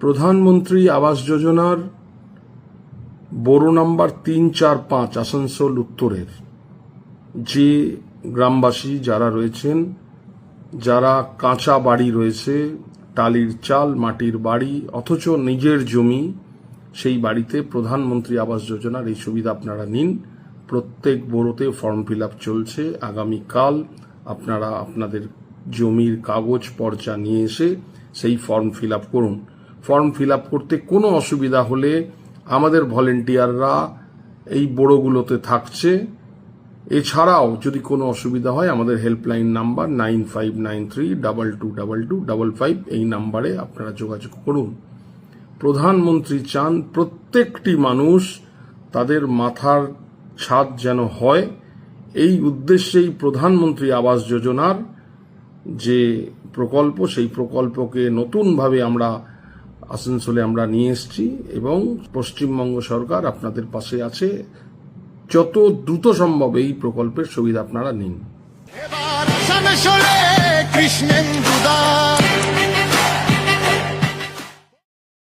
প্রধানমন্ত্রী আবাস যোজনার বোরো নাম্বার 3, 4, 5 আসানসোল উত্তরের যে গ্রামবাসী যারা রয়েছেন, যারা কাঁচা বাড়ি রয়েছে, টালির চাল, মাটির বাড়ি, অথচ নিজের জমি, সেই বাড়িতে প্রধানমন্ত্রী আবাস যোজনার এই সুবিধা আপনারা নিন। প্রত্যেক বোরোতে ফর্ম ফিল আপ চলছে। আগামীকাল আপনারা আপনাদের জমির কাগজ পর্চা নিয়ে এসে সেই ফর্ম ফিল আপ করুন। ফর্ম ফিল আপ করতে কোনো অসুবিধা হলে আমাদের ভলেন্টিয়াররা এই বোরোগুলোতে থাকছে। এছাড়াও যদি কোনো অসুবিধা হয় আমাদের হেল্পলাইন নাম্বার 9593222255, এই নাম্বারে আপনারা যোগাযোগ করুন। প্রধানমন্ত্রী চান প্রত্যেকটি মানুষ তাদের মাথার ছাদ যেন হয়, এই উদ্দেশ্যেই প্রধানমন্ত্রী আবাস যোজনার যে প্রকল্প, সেই প্রকল্পকে নতুনভাবে আমরা আসানসোলে আমরা নিয়ে এসেছি এবং পশ্চিমবঙ্গ সরকার আপনাদের পাশে আছে। যত দ্রুত সম্ভব এই প্রকল্পের সুবিধা আপনারা নিন।